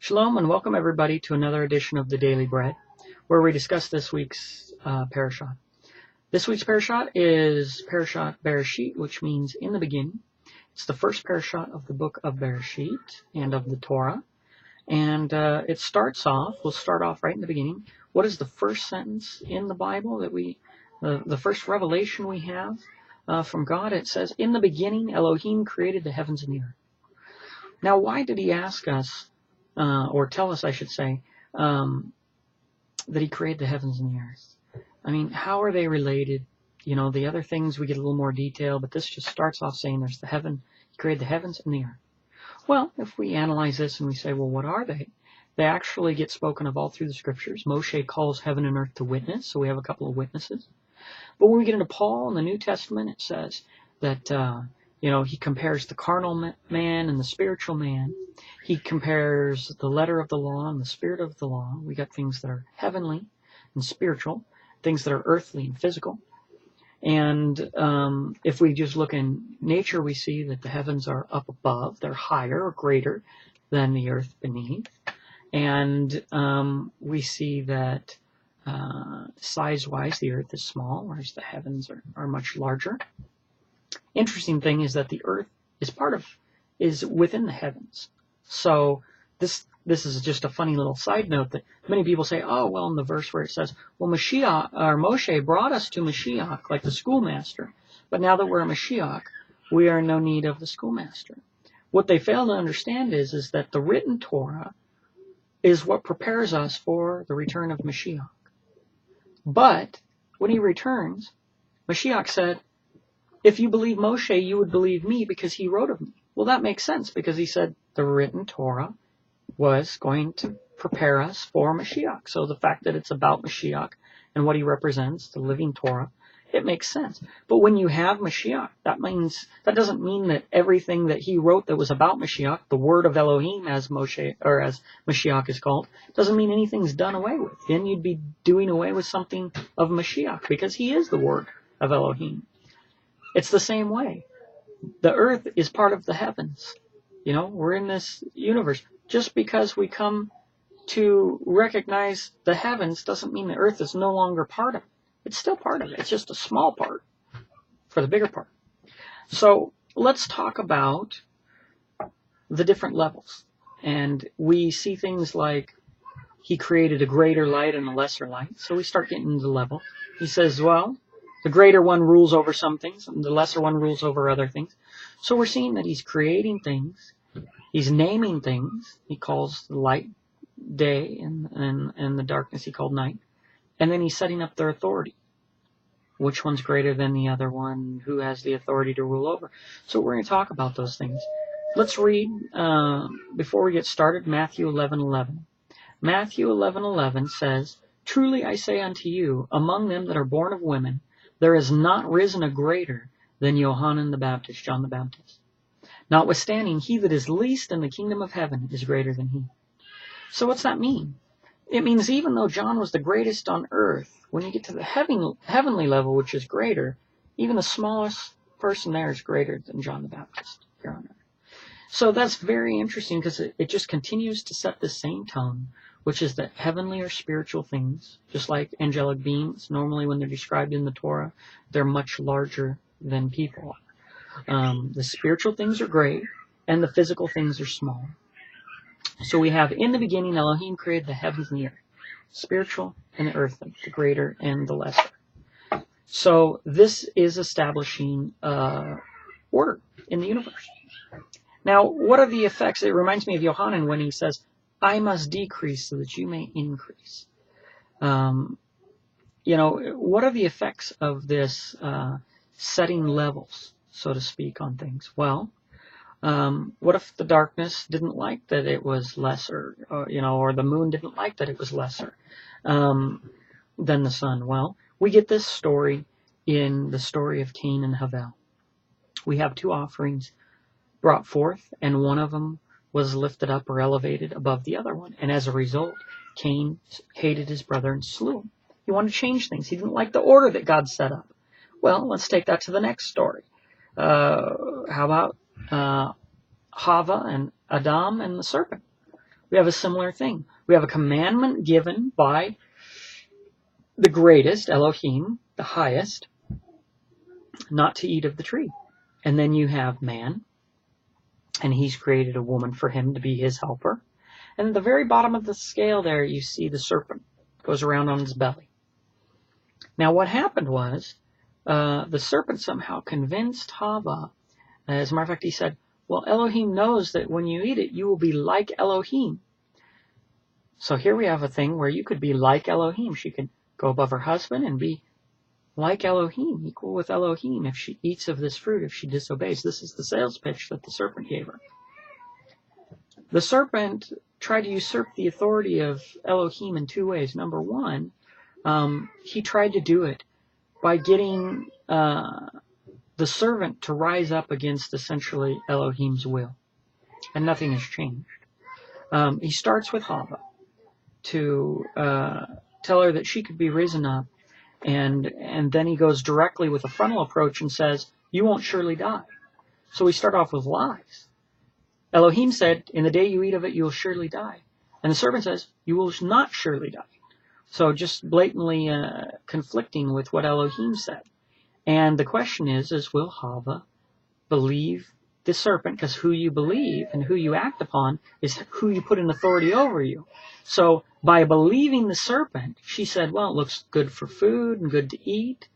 Shalom and welcome everybody to another edition of the Daily Bread, where we discuss this week's Parashat. This week's Parashat is Parashat Bereshit, which means in the beginning. It's the first Parashat of the book of Bereshit and of the Torah. And it starts off, we'll start off right in the beginning. What is the first sentence in the Bible that the first revelation we have from God? It says, in the beginning Elohim created the heavens and the earth. Now why did he ask us, or tell us, I should say, that he created the heavens and the earth? I mean, how are they related? You know, the other things we get a little more detail, but this just starts off saying there's the heaven. He created the heavens and the earth. Well, if we analyze this and we say, well, what are they? They actually get spoken of all through the scriptures. Moshe calls heaven and earth to witness, so we have a couple of witnesses. But when we get into Paul in the New Testament, it says that, he compares the carnal man and the spiritual man. He compares the letter of the law and the spirit of the law. We got things that are heavenly and spiritual, things that are earthly and physical. And if we just look in nature, we see that the heavens are up above. They're higher or greater than the earth beneath. And we see that size-wise, the earth is small, whereas the heavens are much larger. Interesting thing is that the earth is within the heavens. So this is just a funny little side note that many people say, oh, well, in the verse where it says, well, Moshe brought us to Mashiach, like the schoolmaster. But now that we're a Mashiach, we are in no need of the schoolmaster. What they fail to understand is that the written Torah is what prepares us for the return of Mashiach. But when he returns, Mashiach said, if you believe Moshe, you would believe me because he wrote of me. Well, that makes sense because he said the written Torah was going to prepare us for Mashiach. So the fact that it's about Mashiach and what he represents, the living Torah, it makes sense. But when you have Mashiach, that doesn't mean that everything that he wrote that was about Mashiach, the word of Elohim as Mashiach is called, doesn't mean anything's done away with. Then you'd be doing away with something of Mashiach because he is the word of Elohim. It's the same way. The earth is part of the heavens. We're in this universe. Just because we come to recognize the heavens doesn't mean the earth is no longer part of it. It's still part of it. It's just a small part for the bigger part. So let's talk about the different levels. And we see things like he created a greater light and a lesser light. So we start getting into the level. He says, well, the greater one rules over some things, and the lesser one rules over other things. So we're seeing that he's creating things. He's naming things. He calls the light day and the darkness he called night. And then he's setting up their authority. Which one's greater than the other one? Who has the authority to rule over? So we're going to talk about those things. Let's read, before we get started, Matthew 11:11. Matthew 11:11 says, truly I say unto you, among them that are born of women, there has not risen a greater than John the Baptist. Notwithstanding, he that is least in the kingdom of heaven is greater than he. So what's that mean? It means even though John was the greatest on earth, when you get to the heavenly level, which is greater, even the smallest person there is greater than John the Baptist here on earth. So that's very interesting because it just continues to set the same tone, which is that heavenly or spiritual things, just like angelic beings, normally when they're described in the Torah, they're much larger than people. The spiritual things are great, and the physical things are small. So we have, in the beginning, Elohim created the heavens and the earth, spiritual and the earthly, the greater and the lesser. So this is establishing order in the universe. Now, what are the effects? It reminds me of Yohanan when he says, I must decrease so that you may increase. What are the effects of this setting levels, so to speak, on things? Well, what if the darkness didn't like that it was lesser, or the moon didn't like that it was lesser than the sun? Well, we get this story in the story of Cain and Havel. We have two offerings brought forth, and one of them was lifted up or elevated above the other one. And as a result, Cain hated his brother and slew him. He wanted to change things. He didn't like the order that God set up. Well, let's take that to the next story. How about Hava and Adam and the serpent? we have a similar thing. We have a commandment given by the greatest, Elohim, the highest, not to eat of the tree. And then you have man, and he's created a woman for him to be his helper. And at the very bottom of the scale there, you see the serpent goes around on his belly. Now what happened was, the serpent somehow convinced Hava. As a matter of fact, he said, well, Elohim knows that when you eat it, you will be like Elohim. So here we have a thing where you could be like Elohim. She could go above her husband and be like Elohim, equal with Elohim, if she eats of this fruit, if she disobeys. This is the sales pitch that the serpent gave her. The serpent tried to usurp the authority of Elohim in two ways. Number one, he tried to do it by getting the servant to rise up against essentially Elohim's will. And nothing has changed. He starts with Hava to tell her that she could be risen up, and then he goes directly with a frontal approach and says, you won't surely die. So we start off with lies. Elohim said, in the day you eat of it, you will surely die. And the serpent says, you will not surely die. So just blatantly conflicting with what Elohim said. And the question is will Hava believe the serpent? Because who you believe and who you act upon is who you put in authority over you. So by believing the serpent, she said, well, it looks good for food and good to eat.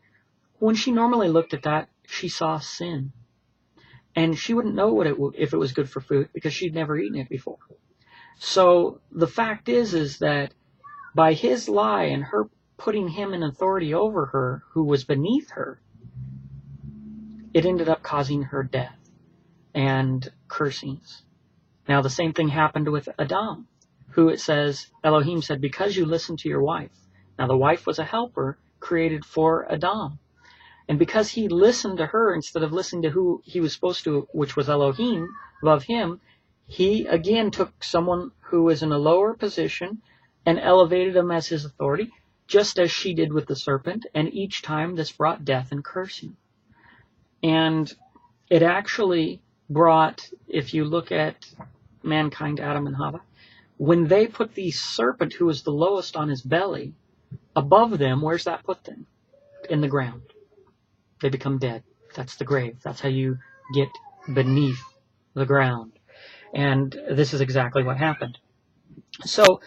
When she normally looked at that, she saw sin. And she wouldn't know if it was good for food because she'd never eaten it before. So the fact is that by his lie and her putting him in authority over her, who was beneath her, it ended up causing her death and cursings. Now the same thing happened with Adam, who it says, Elohim said, because you listened to your wife. Now the wife was a helper created for Adam. And because he listened to her instead of listening to who he was supposed to, which was Elohim, love him, he again took someone who was in a lower position and elevated him as his authority, just as she did with the serpent. And each time this brought death and cursing. And it actually brought, if you look at mankind, Adam and Hava, when they put the serpent, who was the lowest, on his belly, above them, where's that put them? In the ground. They become dead. That's the grave. That's how you get beneath the ground. And this is exactly what happened. So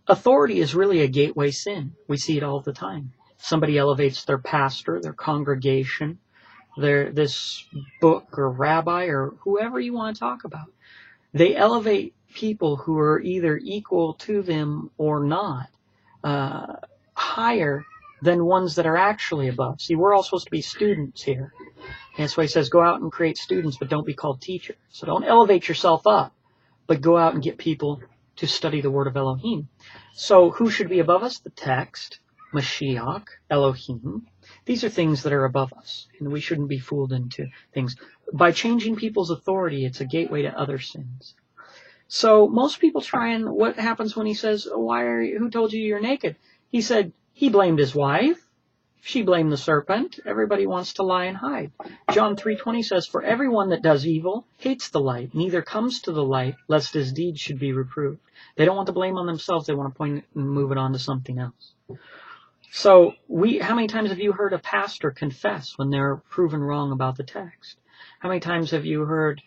authority is really a gateway sin. We see it all the time. Somebody elevates their pastor, their congregation, this book or rabbi or whoever you want to talk about. They elevate people who are either equal to them or not, higher than ones that are actually above. See, we're all supposed to be students here. And that's why he says, go out and create students, but don't be called teachers. So don't elevate yourself up, but go out and get people to study the word of Elohim. So who should be above us? The text, Mashiach, Elohim. These are things that are above us, and we shouldn't be fooled into things. By changing people's authority, it's a gateway to other sins. So most people try and, what happens when he says, who told you you're naked? He said, he blamed his wife. She blamed the serpent. Everybody wants to lie and hide. John 3:20 says, for everyone that does evil hates the light, neither comes to the light, lest his deeds should be reproved. They don't want to blame on themselves. They want to point it and move it on to something else. So how many times have you heard a pastor confess when they're proven wrong about the text? How many times have you heard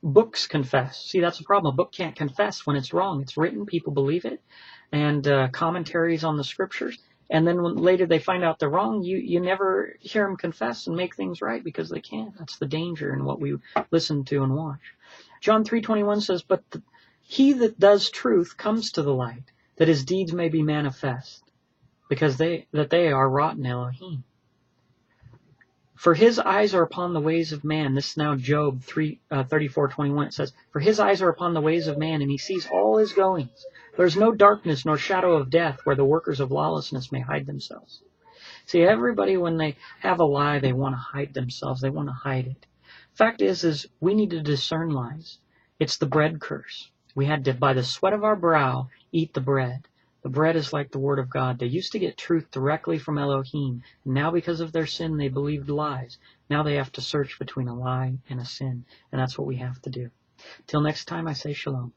books confess? See, that's the problem. A book can't confess when it's wrong. It's written, people believe it, and commentaries on the scriptures. And then when later they find out they're wrong, you never hear them confess and make things right because they can't. That's the danger in what we listen to and watch. John 3:21 says, but he that does truth comes to the light, that his deeds may be manifest, because they are wrought in Elohim. For his eyes are upon the ways of man. This is now Job 34:21. It says, for his eyes are upon the ways of man, and he sees all his goings. There is no darkness nor shadow of death where the workers of lawlessness may hide themselves. See, everybody, when they have a lie, they want to hide themselves. They want to hide it. Fact is we need to discern lies. It's the bread curse. We had to, by the sweat of our brow, eat the bread. The bread is like the word of God. They used to get truth directly from Elohim. And now because of their sin, they believed lies. Now they have to search between a lie and a sin. And that's what we have to do. Till next time, I say shalom.